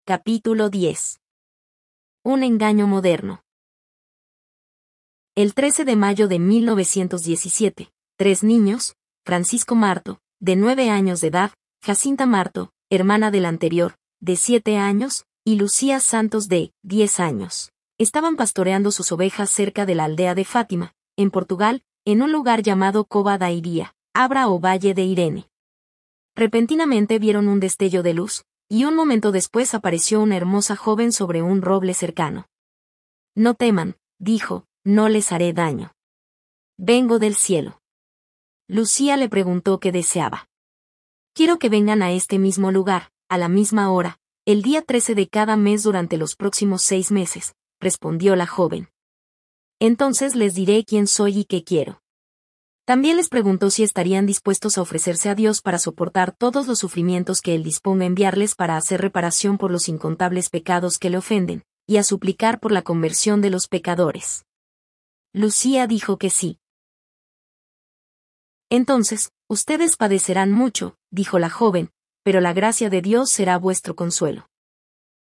Capítulo 10. Un engaño moderno. El 13 de mayo de 1917, 3 niños, Francisco Marto, de 9 años de edad, Jacinta Marto, hermana del anterior, de 7 años, y Lucía Santos de 10 años, estaban pastoreando sus ovejas cerca de la aldea de Fátima, en Portugal, en un lugar llamado Cova da Iria, Abra o Valle de Irene. Repentinamente vieron un destello de luz, y un momento después apareció una hermosa joven sobre un roble cercano. «No teman», dijo, «no les haré daño. Vengo del cielo». Lucía le preguntó qué deseaba. «Quiero que vengan a este mismo lugar, a la misma hora, el día 13 de cada mes durante los próximos 6 meses», respondió la joven. «Entonces les diré quién soy y qué quiero». También les preguntó si estarían dispuestos a ofrecerse a Dios para soportar todos los sufrimientos que Él disponga a enviarles para hacer reparación por los incontables pecados que le ofenden, y a suplicar por la conversión de los pecadores. Lucía dijo que sí. «Entonces, ustedes padecerán mucho», dijo la joven, «pero la gracia de Dios será vuestro consuelo».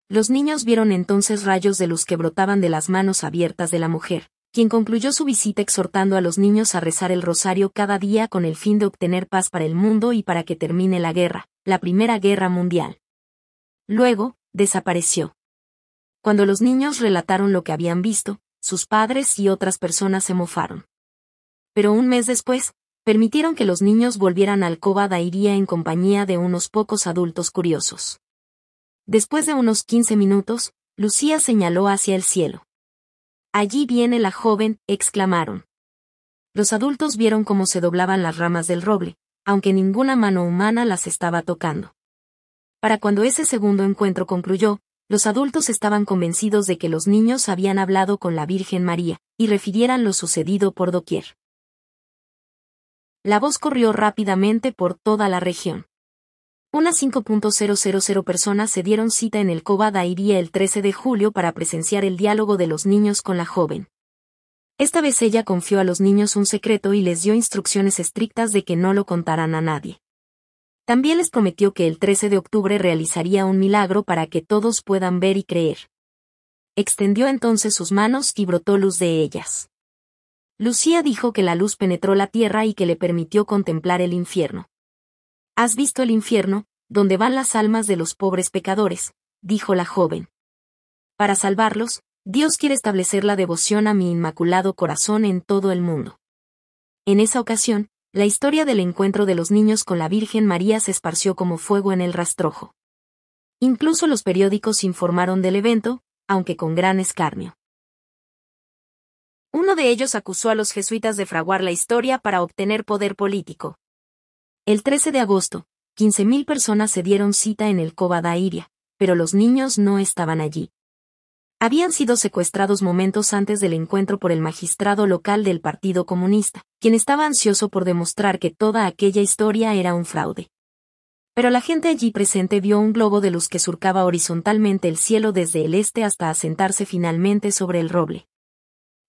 Los niños vieron entonces rayos de luz que brotaban de las manos abiertas de la mujer, quien concluyó su visita exhortando a los niños a rezar el rosario cada día con el fin de obtener paz para el mundo y para que termine la guerra, la Primera Guerra Mundial. Luego, desapareció. Cuando los niños relataron lo que habían visto, sus padres y otras personas se mofaron. Pero un mes después, permitieron que los niños volvieran al Cova da Iria en compañía de unos pocos adultos curiosos. Después de unos 15 minutos, Lucía señaló hacia el cielo. «Allí viene la joven», exclamaron. Los adultos vieron cómo se doblaban las ramas del roble, aunque ninguna mano humana las estaba tocando. Para cuando ese segundo encuentro concluyó, los adultos estaban convencidos de que los niños habían hablado con la Virgen María, y refirieran lo sucedido por doquier. La voz corrió rápidamente por toda la región. Unas 5.000 personas se dieron cita en el Cova da Iria el 13 de julio para presenciar el diálogo de los niños con la joven. Esta vez ella confió a los niños un secreto y les dio instrucciones estrictas de que no lo contaran a nadie. También les prometió que el 13 de octubre realizaría un milagro para que todos puedan ver y creer. Extendió entonces sus manos y brotó luz de ellas. Lucía dijo que la luz penetró la tierra y que le permitió contemplar el infierno. «¿Has visto el infierno, donde van las almas de los pobres pecadores?», dijo la joven. «Para salvarlos, Dios quiere establecer la devoción a mi inmaculado corazón en todo el mundo». En esa ocasión, la historia del encuentro de los niños con la Virgen María se esparció como fuego en el rastrojo. Incluso los periódicos informaron del evento, aunque con gran escarnio. Uno de ellos acusó a los jesuitas de fraguar la historia para obtener poder político. El 13 de agosto, 15.000 personas se dieron cita en el Cova da Iria, pero los niños no estaban allí. Habían sido secuestrados momentos antes del encuentro por el magistrado local del Partido Comunista, quien estaba ansioso por demostrar que toda aquella historia era un fraude. Pero la gente allí presente vio un globo de luz que surcaba horizontalmente el cielo desde el este hasta asentarse finalmente sobre el roble.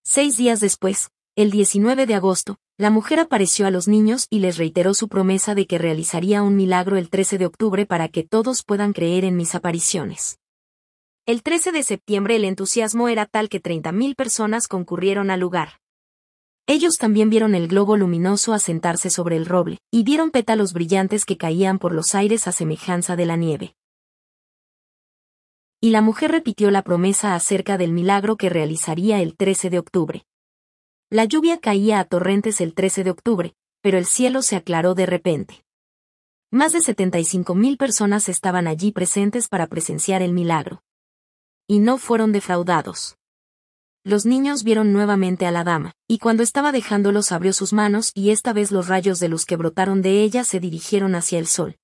6 días después, el 19 de agosto, la mujer apareció a los niños y les reiteró su promesa de que realizaría un milagro el 13 de octubre para que todos puedan creer en mis apariciones. El 13 de septiembre el entusiasmo era tal que 30.000 personas concurrieron al lugar. Ellos también vieron el globo luminoso asentarse sobre el roble, y vieron pétalos brillantes que caían por los aires a semejanza de la nieve. Y la mujer repitió la promesa acerca del milagro que realizaría el 13 de octubre. La lluvia caía a torrentes el 13 de octubre, pero el cielo se aclaró de repente. Más de 75.000 personas estaban allí presentes para presenciar el milagro. Y no fueron defraudados. Los niños vieron nuevamente a la dama, y cuando estaba dejándolos abrió sus manos y esta vez los rayos de luz que brotaron de ella se dirigieron hacia el sol.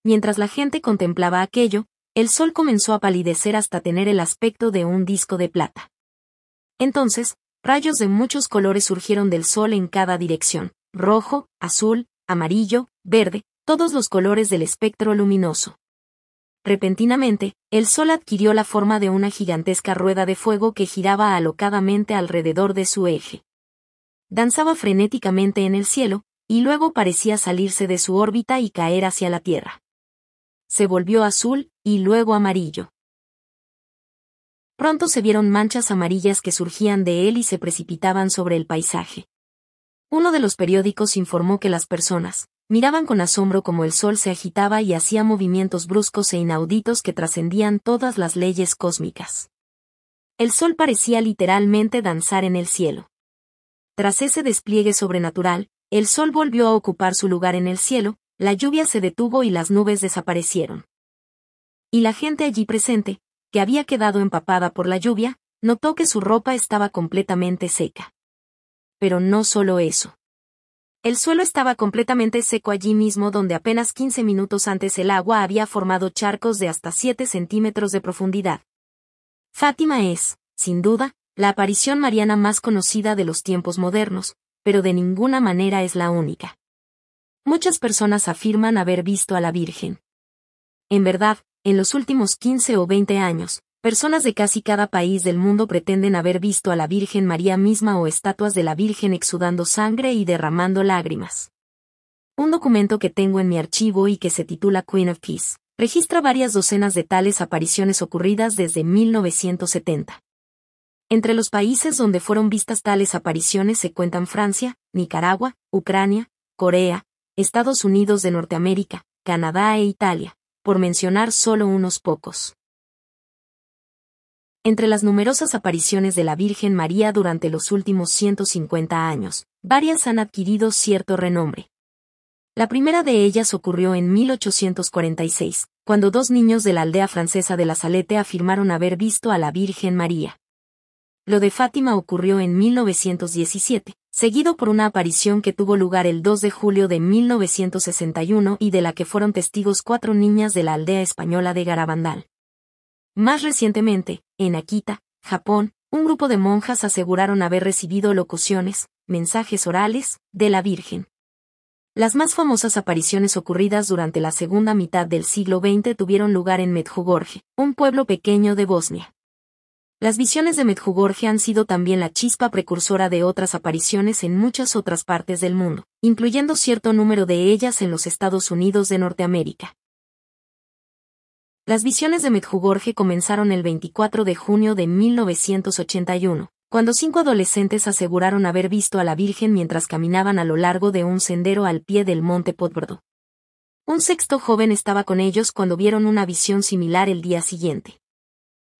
Mientras la gente contemplaba aquello, el sol comenzó a palidecer hasta tener el aspecto de un disco de plata. Entonces, rayos de muchos colores surgieron del sol en cada dirección, rojo, azul, amarillo, verde, todos los colores del espectro luminoso. Repentinamente, el sol adquirió la forma de una gigantesca rueda de fuego que giraba alocadamente alrededor de su eje. Danzaba frenéticamente en el cielo, y luego parecía salirse de su órbita y caer hacia la tierra. Se volvió azul, y luego amarillo. Pronto se vieron manchas amarillas que surgían de él y se precipitaban sobre el paisaje. Uno de los periódicos informó que las personas miraban con asombro cómo el sol se agitaba y hacía movimientos bruscos e inauditos que trascendían todas las leyes cósmicas. El sol parecía literalmente danzar en el cielo. Tras ese despliegue sobrenatural, el sol volvió a ocupar su lugar en el cielo, la lluvia se detuvo y las nubes desaparecieron. Y la gente allí presente, que había quedado empapada por la lluvia, notó que su ropa estaba completamente seca. Pero no solo eso. El suelo estaba completamente seco allí mismo donde apenas 15 minutos antes el agua había formado charcos de hasta 7 centímetros de profundidad. Fátima es, sin duda, la aparición mariana más conocida de los tiempos modernos, pero de ninguna manera es la única. Muchas personas afirman haber visto a la Virgen. En verdad, en los últimos 15 o 20 años, personas de casi cada país del mundo pretenden haber visto a la Virgen María misma o estatuas de la Virgen exudando sangre y derramando lágrimas. Un documento que tengo en mi archivo y que se titula Queen of Peace, registra varias docenas de tales apariciones ocurridas desde 1970. Entre los países donde fueron vistas tales apariciones se cuentan Francia, Nicaragua, Ucrania, Corea, Estados Unidos de Norteamérica, Canadá e Italia, por mencionar solo unos pocos. Entre las numerosas apariciones de la Virgen María durante los últimos 150 años, varias han adquirido cierto renombre. La primera de ellas ocurrió en 1846, cuando 2 niños de la aldea francesa de La Salette afirmaron haber visto a la Virgen María. Lo de Fátima ocurrió en 1917, seguido por una aparición que tuvo lugar el 2 de julio de 1961 y de la que fueron testigos 4 niñas de la aldea española de Garabandal. Más recientemente, en Akita, Japón, un grupo de monjas aseguraron haber recibido locuciones, mensajes orales, de la Virgen. Las más famosas apariciones ocurridas durante la segunda mitad del siglo XX tuvieron lugar en Medjugorje, un pueblo pequeño de Bosnia. Las visiones de Medjugorje han sido también la chispa precursora de otras apariciones en muchas otras partes del mundo, incluyendo cierto número de ellas en los Estados Unidos de Norteamérica. Las visiones de Medjugorje comenzaron el 24 de junio de 1981, cuando 5 adolescentes aseguraron haber visto a la Virgen mientras caminaban a lo largo de un sendero al pie del monte Podbrdo. Un sexto joven estaba con ellos cuando vieron una visión similar el día siguiente.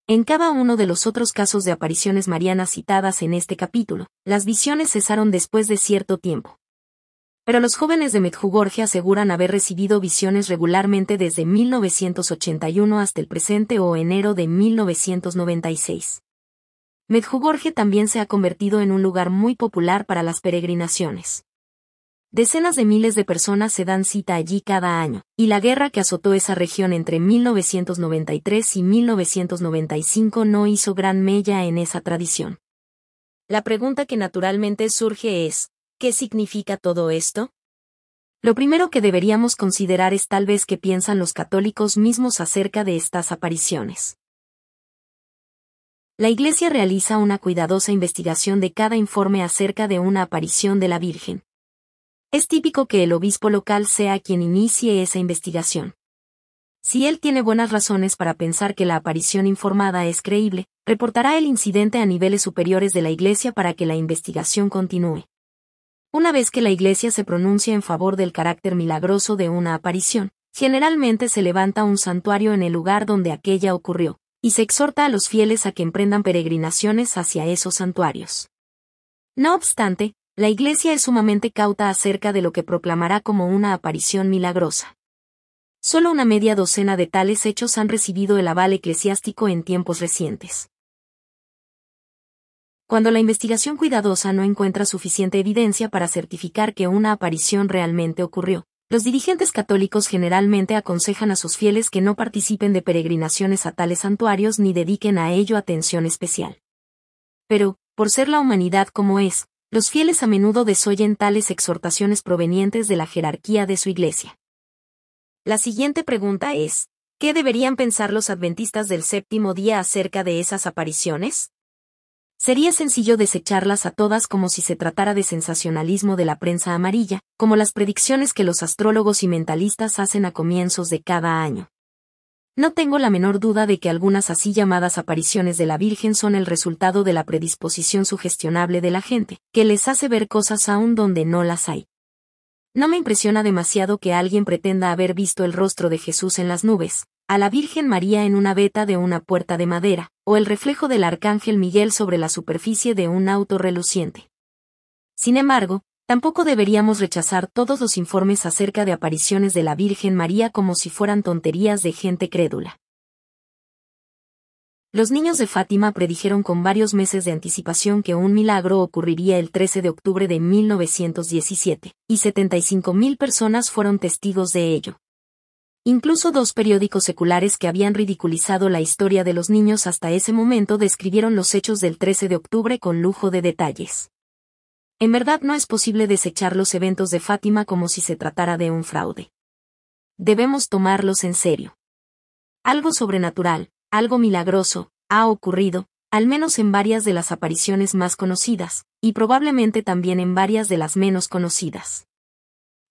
En cada uno de los otros casos de apariciones marianas citadas en este capítulo, las visiones cesaron después de cierto tiempo. Pero los jóvenes de Medjugorje aseguran haber recibido visiones regularmente desde 1981 hasta el presente o enero de 1996. Medjugorje también se ha convertido en un lugar muy popular para las peregrinaciones. Decenas de miles de personas se dan cita allí cada año, y la guerra que azotó esa región entre 1993 y 1995 no hizo gran mella en esa tradición. La pregunta que naturalmente surge es, ¿qué significa todo esto? Lo primero que deberíamos considerar es tal vez qué piensan los católicos mismos acerca de estas apariciones. La Iglesia realiza una cuidadosa investigación de cada informe acerca de una aparición de la Virgen. Es típico que el obispo local sea quien inicie esa investigación. Si él tiene buenas razones para pensar que la aparición informada es creíble, reportará el incidente a niveles superiores de la Iglesia para que la investigación continúe. Una vez que la Iglesia se pronuncia en favor del carácter milagroso de una aparición, generalmente se levanta un santuario en el lugar donde aquella ocurrió, y se exhorta a los fieles a que emprendan peregrinaciones hacia esos santuarios. No obstante, la Iglesia es sumamente cauta acerca de lo que proclamará como una aparición milagrosa. Solo una media docena de tales hechos han recibido el aval eclesiástico en tiempos recientes. Cuando la investigación cuidadosa no encuentra suficiente evidencia para certificar que una aparición realmente ocurrió, los dirigentes católicos generalmente aconsejan a sus fieles que no participen de peregrinaciones a tales santuarios ni dediquen a ello atención especial. Pero, por ser la humanidad como es, los fieles a menudo desoyen tales exhortaciones provenientes de la jerarquía de su Iglesia. La siguiente pregunta es, ¿qué deberían pensar los adventistas del séptimo día acerca de esas apariciones? Sería sencillo desecharlas a todas como si se tratara de sensacionalismo de la prensa amarilla, como las predicciones que los astrólogos y mentalistas hacen a comienzos de cada año. No tengo la menor duda de que algunas así llamadas apariciones de la Virgen son el resultado de la predisposición sugestionable de la gente, que les hace ver cosas aún donde no las hay. No me impresiona demasiado que alguien pretenda haber visto el rostro de Jesús en las nubes, a la Virgen María en una veta de una puerta de madera, o el reflejo del arcángel Miguel sobre la superficie de un auto reluciente. Sin embargo, tampoco deberíamos rechazar todos los informes acerca de apariciones de la Virgen María como si fueran tonterías de gente crédula. Los niños de Fátima predijeron con varios meses de anticipación que un milagro ocurriría el 13 de octubre de 1917, y 75.000 personas fueron testigos de ello. Incluso 2 periódicos seculares que habían ridiculizado la historia de los niños hasta ese momento describieron los hechos del 13 de octubre con lujo de detalles. En verdad no es posible desechar los eventos de Fátima como si se tratara de un fraude. Debemos tomarlos en serio. Algo sobrenatural, algo milagroso, ha ocurrido, al menos en varias de las apariciones más conocidas, y probablemente también en varias de las menos conocidas.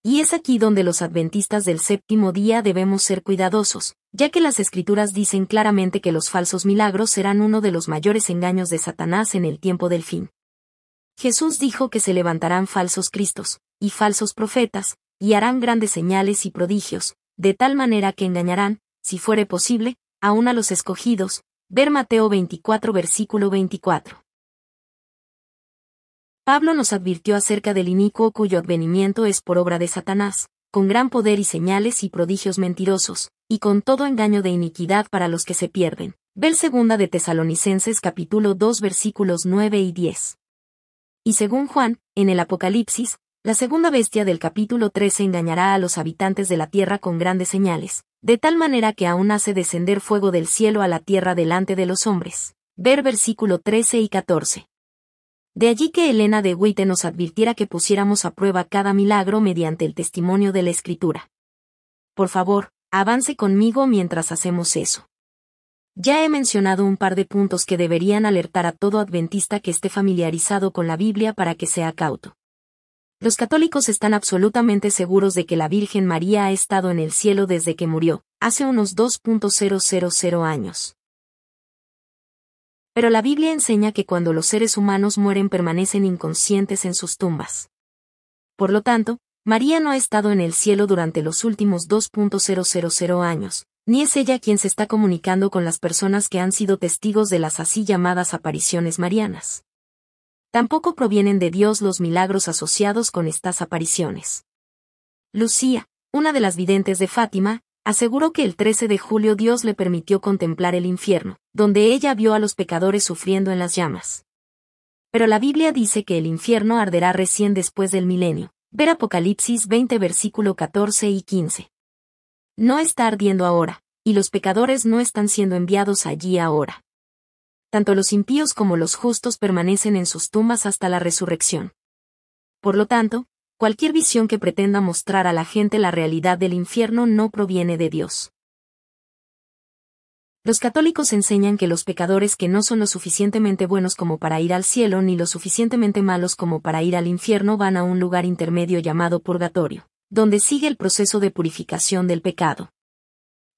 Y es aquí donde los adventistas del séptimo día debemos ser cuidadosos, ya que las Escrituras dicen claramente que los falsos milagros serán uno de los mayores engaños de Satanás en el tiempo del fin. Jesús dijo que se levantarán falsos cristos, y falsos profetas, y harán grandes señales y prodigios, de tal manera que engañarán, si fuere posible, aún a los escogidos. Ver Mateo 24 versículo 24. Pablo nos advirtió acerca del inicuo cuyo advenimiento es por obra de Satanás, con gran poder y señales y prodigios mentirosos, y con todo engaño de iniquidad para los que se pierden. Ver 2 de Tesalonicenses capítulo 2 versículos 9 y 10. Y según Juan, en el Apocalipsis, la segunda bestia del capítulo 13 engañará a los habitantes de la tierra con grandes señales, de tal manera que aún hace descender fuego del cielo a la tierra delante de los hombres. Ver versículo 13 y 14. De allí que Elena de White nos advirtiera que pusiéramos a prueba cada milagro mediante el testimonio de la Escritura. Por favor, avance conmigo mientras hacemos eso. Ya he mencionado un par de puntos que deberían alertar a todo adventista que esté familiarizado con la Biblia para que sea cauto. Los católicos están absolutamente seguros de que la Virgen María ha estado en el cielo desde que murió, hace unos 2.000 años. Pero la Biblia enseña que cuando los seres humanos mueren permanecen inconscientes en sus tumbas. Por lo tanto, María no ha estado en el cielo durante los últimos 2.000 años, ni es ella quien se está comunicando con las personas que han sido testigos de las así llamadas apariciones marianas. Tampoco provienen de Dios los milagros asociados con estas apariciones. Lucía, una de las videntes de Fátima, aseguró que el 13 de julio Dios le permitió contemplar el infierno, donde ella vio a los pecadores sufriendo en las llamas. Pero la Biblia dice que el infierno arderá recién después del milenio. Ver Apocalipsis 20 versículo 14 y 15. No está ardiendo ahora, y los pecadores no están siendo enviados allí ahora. Tanto los impíos como los justos permanecen en sus tumbas hasta la resurrección. Por lo tanto, cualquier visión que pretenda mostrar a la gente la realidad del infierno no proviene de Dios. Los católicos enseñan que los pecadores que no son lo suficientemente buenos como para ir al cielo ni lo suficientemente malos como para ir al infierno van a un lugar intermedio llamado purgatorio, donde sigue el proceso de purificación del pecado.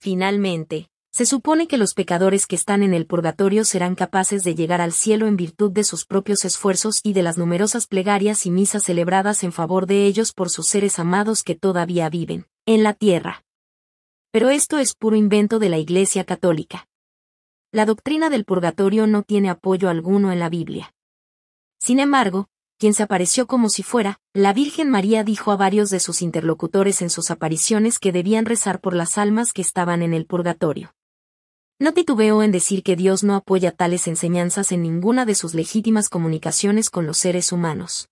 Finalmente, se supone que los pecadores que están en el purgatorio serán capaces de llegar al cielo en virtud de sus propios esfuerzos y de las numerosas plegarias y misas celebradas en favor de ellos por sus seres amados que todavía viven en la tierra. Pero esto es puro invento de la Iglesia Católica. La doctrina del purgatorio no tiene apoyo alguno en la Biblia. Sin embargo, quien se apareció como si fuera, la Virgen María dijo a varios de sus interlocutores en sus apariciones que debían rezar por las almas que estaban en el purgatorio. No titubeo en decir que Dios no apoya tales enseñanzas en ninguna de sus legítimas comunicaciones con los seres humanos.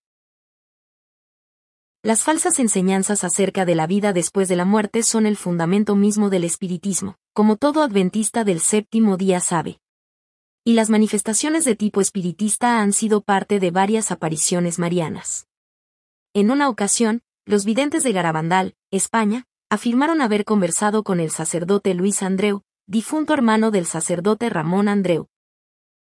Las falsas enseñanzas acerca de la vida después de la muerte son el fundamento mismo del espiritismo, como todo adventista del séptimo día sabe. Y las manifestaciones de tipo espiritista han sido parte de varias apariciones marianas. En una ocasión, los videntes de Garabandal, España, afirmaron haber conversado con el sacerdote Luis Andreu, difunto hermano del sacerdote Ramón Andreu.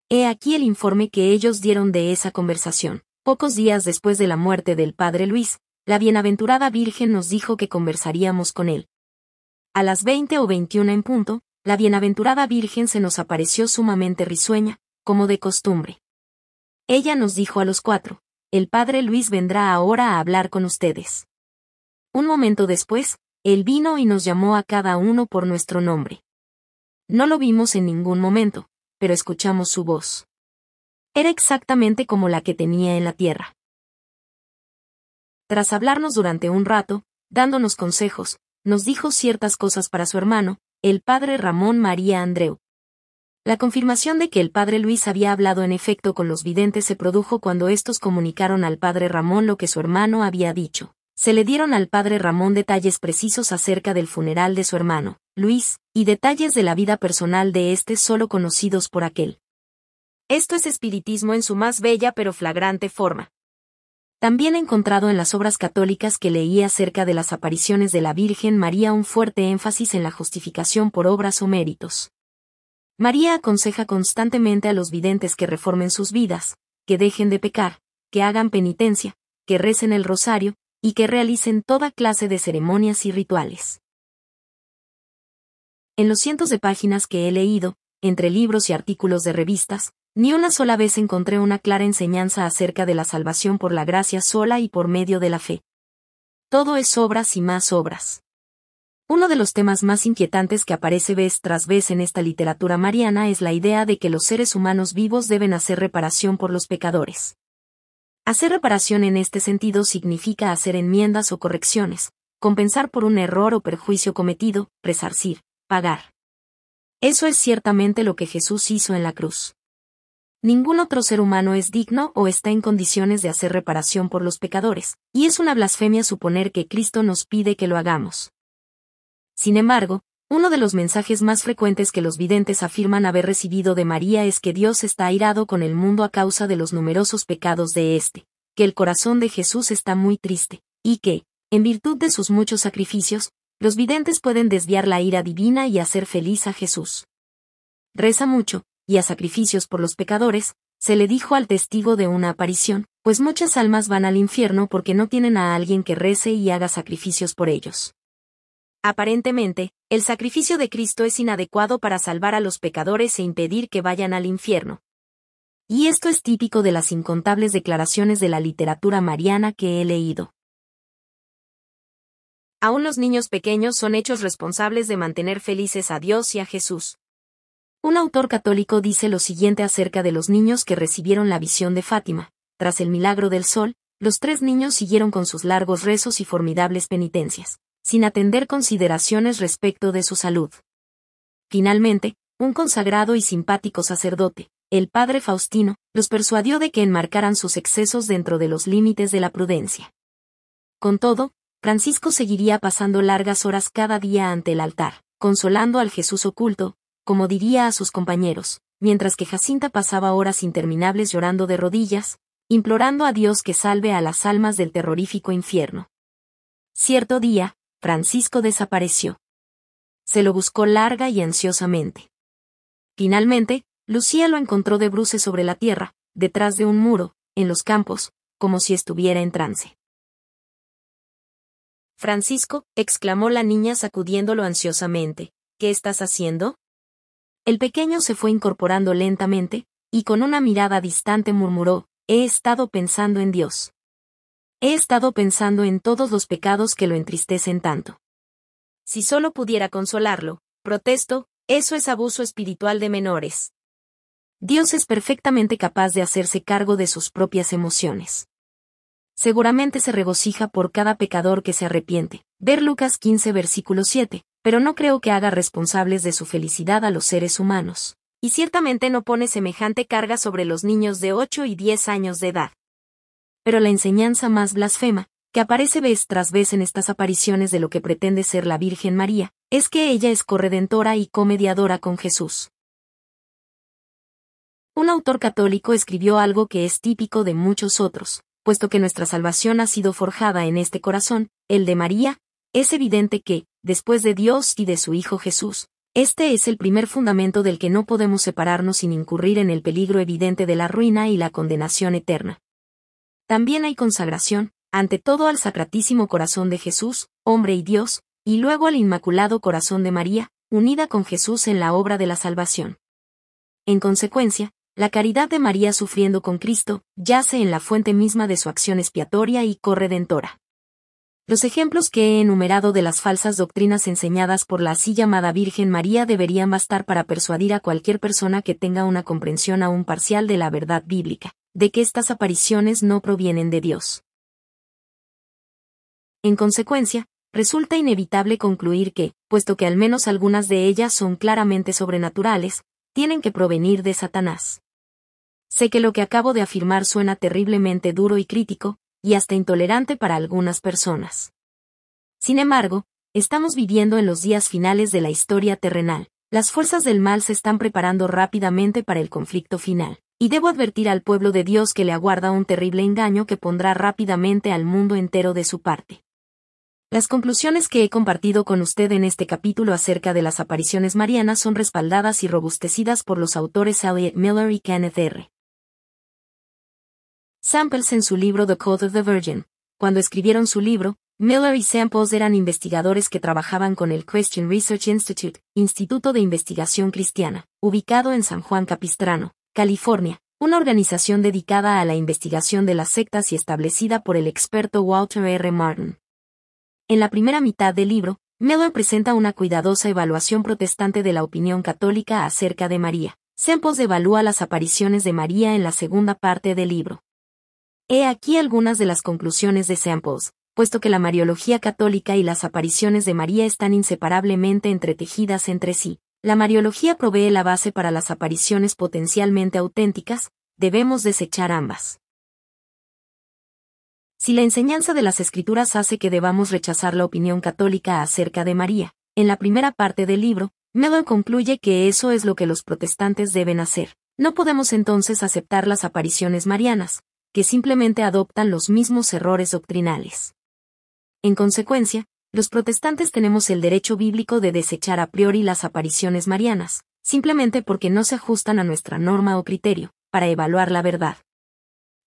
He aquí el informe que ellos dieron de esa conversación. Pocos días después de la muerte del padre Luis, la bienaventurada Virgen nos dijo que conversaríamos con él. A las 20 o 21 en punto, la bienaventurada Virgen se nos apareció sumamente risueña, como de costumbre. Ella nos dijo a los 4, el padre Luis vendrá ahora a hablar con ustedes. Un momento después, él vino y nos llamó a cada uno por nuestro nombre. No lo vimos en ningún momento, pero escuchamos su voz. Era exactamente como la que tenía en la tierra. Tras hablarnos durante un rato, dándonos consejos, nos dijo ciertas cosas para su hermano, el padre Ramón María Andreu. La confirmación de que el padre Luis había hablado en efecto con los videntes se produjo cuando estos comunicaron al padre Ramón lo que su hermano había dicho. Se le dieron al padre Ramón detalles precisos acerca del funeral de su hermano, Luis, y detalles de la vida personal de éste solo conocidos por aquel. Esto es espiritismo en su más bella pero flagrante forma. También he encontrado en las obras católicas que leí acerca de las apariciones de la Virgen María un fuerte énfasis en la justificación por obras o méritos. María aconseja constantemente a los videntes que reformen sus vidas, que dejen de pecar, que hagan penitencia, que recen el rosario, y que realicen toda clase de ceremonias y rituales. En los cientos de páginas que he leído, entre libros y artículos de revistas, ni una sola vez encontré una clara enseñanza acerca de la salvación por la gracia sola y por medio de la fe. Todo es obras y más obras. Uno de los temas más inquietantes que aparece vez tras vez en esta literatura mariana es la idea de que los seres humanos vivos deben hacer reparación por los pecadores. Hacer reparación en este sentido significa hacer enmiendas o correcciones, compensar por un error o perjuicio cometido, resarcir, pagar. Eso es ciertamente lo que Jesús hizo en la cruz. Ningún otro ser humano es digno o está en condiciones de hacer reparación por los pecadores, y es una blasfemia suponer que Cristo nos pide que lo hagamos. Sin embargo, uno de los mensajes más frecuentes que los videntes afirman haber recibido de María es que Dios está airado con el mundo a causa de los numerosos pecados de éste, que el corazón de Jesús está muy triste, y que, en virtud de sus muchos sacrificios, los videntes pueden desviar la ira divina y hacer feliz a Jesús. Reza mucho, y a sacrificios por los pecadores, se le dijo al testigo de una aparición, pues muchas almas van al infierno porque no tienen a alguien que rece y haga sacrificios por ellos. Aparentemente, el sacrificio de Cristo es inadecuado para salvar a los pecadores e impedir que vayan al infierno. Y esto es típico de las incontables declaraciones de la literatura mariana que he leído. Aún los niños pequeños son hechos responsables de mantener felices a Dios y a Jesús. Un autor católico dice lo siguiente acerca de los niños que recibieron la visión de Fátima. Tras el milagro del sol, los 3 niños siguieron con sus largos rezos y formidables penitencias, sin atender consideraciones respecto de su salud. Finalmente, un consagrado y simpático sacerdote, el padre Faustino, los persuadió de que enmarcaran sus excesos dentro de los límites de la prudencia. Con todo, Francisco seguiría pasando largas horas cada día ante el altar, consolando al Jesús oculto, como diría a sus compañeros, mientras que Jacinta pasaba horas interminables llorando de rodillas, implorando a Dios que salve a las almas del terrorífico infierno. Cierto día, Francisco desapareció. Se lo buscó larga y ansiosamente. Finalmente, Lucía lo encontró de bruces sobre la tierra, detrás de un muro, en los campos, como si estuviera en trance. Francisco, exclamó la niña sacudiéndolo ansiosamente, ¿qué estás haciendo? El pequeño se fue incorporando lentamente, y con una mirada distante murmuró, he estado pensando en Dios. He estado pensando en todos los pecados que lo entristecen tanto. Si solo pudiera consolarlo, protesto, eso es abuso espiritual de menores. Dios es perfectamente capaz de hacerse cargo de sus propias emociones. Seguramente se regocija por cada pecador que se arrepiente. Ver Lucas 15 versículo 7, pero no creo que haga responsables de su felicidad a los seres humanos. Y ciertamente no pone semejante carga sobre los niños de 8 y 10 años de edad. Pero la enseñanza más blasfema, que aparece vez tras vez en estas apariciones de lo que pretende ser la Virgen María, es que ella es corredentora y comediadora con Jesús. Un autor católico escribió algo que es típico de muchos otros, puesto que nuestra salvación ha sido forjada en este corazón, el de María, es evidente que, después de Dios y de su Hijo Jesús, este es el primer fundamento del que no podemos separarnos sin incurrir en el peligro evidente de la ruina y la condenación eterna. También hay consagración, ante todo al Sacratísimo Corazón de Jesús, hombre y Dios, y luego al Inmaculado Corazón de María, unida con Jesús en la obra de la salvación. En consecuencia, la caridad de María sufriendo con Cristo yace en la fuente misma de su acción expiatoria y corredentora. Los ejemplos que he enumerado de las falsas doctrinas enseñadas por la así llamada Virgen María deberían bastar para persuadir a cualquier persona que tenga una comprensión aún parcial de la verdad bíblica, de que estas apariciones no provienen de Dios. En consecuencia, resulta inevitable concluir que, puesto que al menos algunas de ellas son claramente sobrenaturales, tienen que provenir de Satanás. Sé que lo que acabo de afirmar suena terriblemente duro y crítico, y hasta intolerante para algunas personas. Sin embargo, estamos viviendo en los días finales de la historia terrenal. Las fuerzas del mal se están preparando rápidamente para el conflicto final, y debo advertir al pueblo de Dios que le aguarda un terrible engaño que pondrá rápidamente al mundo entero de su parte. Las conclusiones que he compartido con usted en este capítulo acerca de las apariciones marianas son respaldadas y robustecidas por los autores Elliot Miller y Kenneth R. Samples en su libro The Code of the Virgin. Cuando escribieron su libro, Miller y Samples eran investigadores que trabajaban con el Christian Research Institute, Instituto de Investigación Cristiana, ubicado en San Juan Capistrano, California, una organización dedicada a la investigación de las sectas y establecida por el experto Walter R. Martin. En la primera mitad del libro, Miller presenta una cuidadosa evaluación protestante de la opinión católica acerca de María. Samples evalúa las apariciones de María en la segunda parte del libro. He aquí algunas de las conclusiones de Samples, puesto que la Mariología católica y las apariciones de María están inseparablemente entretejidas entre sí. La Mariología provee la base para las apariciones potencialmente auténticas, debemos desechar ambas. Si la enseñanza de las Escrituras hace que debamos rechazar la opinión católica acerca de María, en la primera parte del libro, Miller concluye que eso es lo que los protestantes deben hacer. No podemos entonces aceptar las apariciones marianas, que simplemente adoptan los mismos errores doctrinales. En consecuencia, los protestantes tenemos el derecho bíblico de desechar a priori las apariciones marianas, simplemente porque no se ajustan a nuestra norma o criterio, para evaluar la verdad.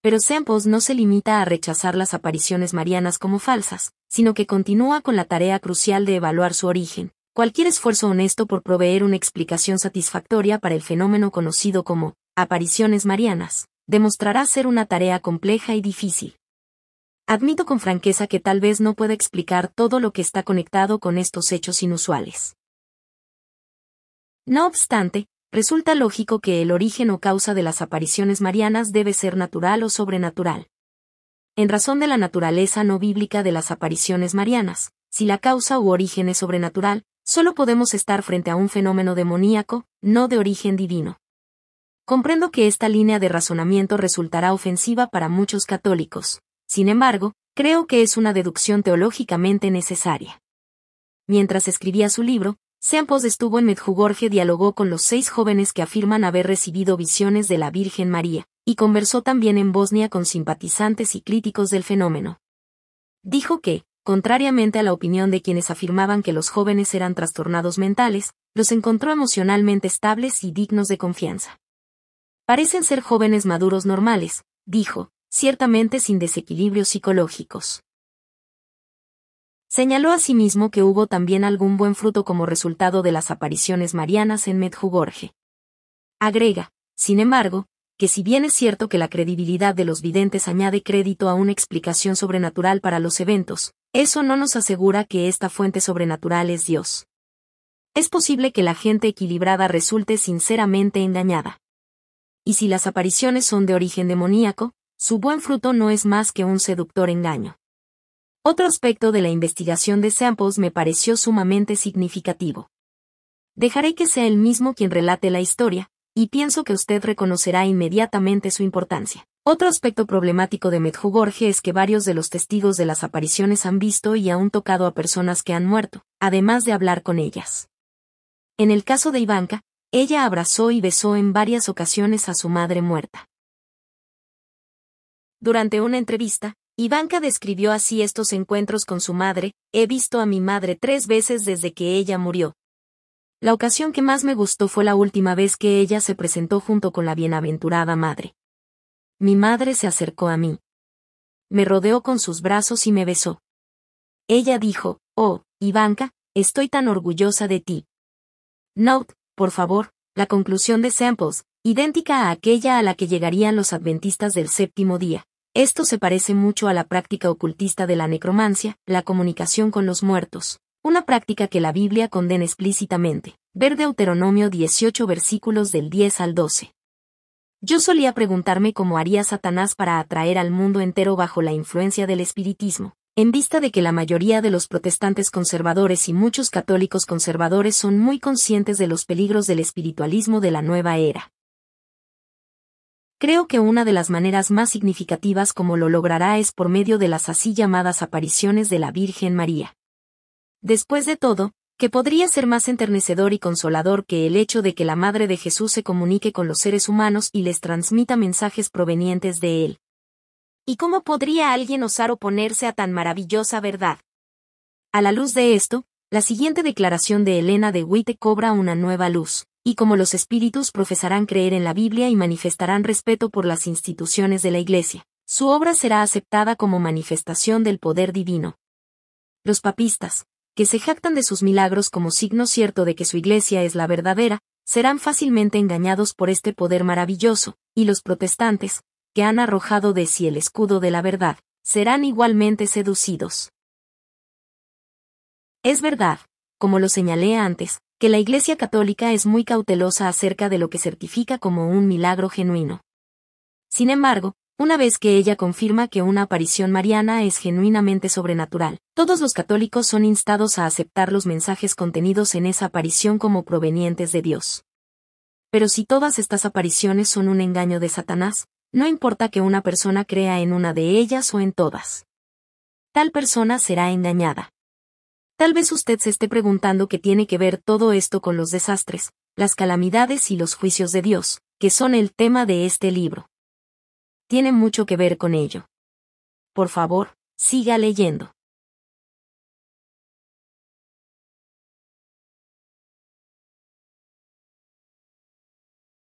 Pero Samples no se limita a rechazar las apariciones marianas como falsas, sino que continúa con la tarea crucial de evaluar su origen. Cualquier esfuerzo honesto por proveer una explicación satisfactoria para el fenómeno conocido como apariciones marianas demostrará ser una tarea compleja y difícil. Admito con franqueza que tal vez no pueda explicar todo lo que está conectado con estos hechos inusuales. No obstante, resulta lógico que el origen o causa de las apariciones marianas debe ser natural o sobrenatural. En razón de la naturaleza no bíblica de las apariciones marianas, si la causa u origen es sobrenatural, solo podemos estar frente a un fenómeno demoníaco, no de origen divino. Comprendo que esta línea de razonamiento resultará ofensiva para muchos católicos. Sin embargo, creo que es una deducción teológicamente necesaria. Mientras escribía su libro, Samples estuvo en Medjugorje, dialogó con los 6 jóvenes que afirman haber recibido visiones de la Virgen María, y conversó también en Bosnia con simpatizantes y críticos del fenómeno. Dijo que, contrariamente a la opinión de quienes afirmaban que los jóvenes eran trastornados mentales, los encontró emocionalmente estables y dignos de confianza. Parecen ser jóvenes maduros normales, dijo, ciertamente sin desequilibrios psicológicos. Señaló asimismo que hubo también algún buen fruto como resultado de las apariciones marianas en Medjugorje. Agrega, sin embargo, que si bien es cierto que la credibilidad de los videntes añade crédito a una explicación sobrenatural para los eventos, eso no nos asegura que esta fuente sobrenatural es Dios. Es posible que la gente equilibrada resulte sinceramente engañada. Y si las apariciones son de origen demoníaco, su buen fruto no es más que un seductor engaño. Otro aspecto de la investigación de Samples me pareció sumamente significativo. Dejaré que sea él mismo quien relate la historia, y pienso que usted reconocerá inmediatamente su importancia. Otro aspecto problemático de Medjugorje es que varios de los testigos de las apariciones han visto y aún tocado a personas que han muerto, además de hablar con ellas. En el caso de Ivanka, ella abrazó y besó en varias ocasiones a su madre muerta. Durante una entrevista, Ivanka describió así estos encuentros con su madre: he visto a mi madre 3 veces desde que ella murió. La ocasión que más me gustó fue la última vez que ella se presentó junto con la bienaventurada madre. Mi madre se acercó a mí. Me rodeó con sus brazos y me besó. Ella dijo: oh, Ivanka, estoy tan orgullosa de ti. Note, por favor, la conclusión de Samples, idéntica a aquella a la que llegarían los adventistas del séptimo día. Esto se parece mucho a la práctica ocultista de la necromancia, la comunicación con los muertos, una práctica que la Biblia condena explícitamente. Ver Deuteronomio 18 versículos del 10 al 12. Yo solía preguntarme cómo haría Satanás para atraer al mundo entero bajo la influencia del espiritismo, en vista de que la mayoría de los protestantes conservadores y muchos católicos conservadores son muy conscientes de los peligros del espiritualismo de la nueva era. Creo que una de las maneras más significativas como lo logrará es por medio de las así llamadas apariciones de la Virgen María. Después de todo, ¿qué podría ser más enternecedor y consolador que el hecho de que la Madre de Jesús se comunique con los seres humanos y les transmita mensajes provenientes de Él? ¿Y cómo podría alguien osar oponerse a tan maravillosa verdad? A la luz de esto, la siguiente declaración de Elena de White cobra una nueva luz, y como los espíritus profesarán creer en la Biblia y manifestarán respeto por las instituciones de la Iglesia, su obra será aceptada como manifestación del poder divino. Los papistas, que se jactan de sus milagros como signo cierto de que su Iglesia es la verdadera, serán fácilmente engañados por este poder maravilloso, y los protestantes, que han arrojado de sí el escudo de la verdad, serán igualmente seducidos. Es verdad, como lo señalé antes, que la Iglesia Católica es muy cautelosa acerca de lo que certifica como un milagro genuino. Sin embargo, una vez que ella confirma que una aparición mariana es genuinamente sobrenatural, todos los católicos son instados a aceptar los mensajes contenidos en esa aparición como provenientes de Dios. Pero si todas estas apariciones son un engaño de Satanás, no importa que una persona crea en una de ellas o en todas. Tal persona será engañada. Tal vez usted se esté preguntando qué tiene que ver todo esto con los desastres, las calamidades y los juicios de Dios, que son el tema de este libro. Tiene mucho que ver con ello. Por favor, siga leyendo.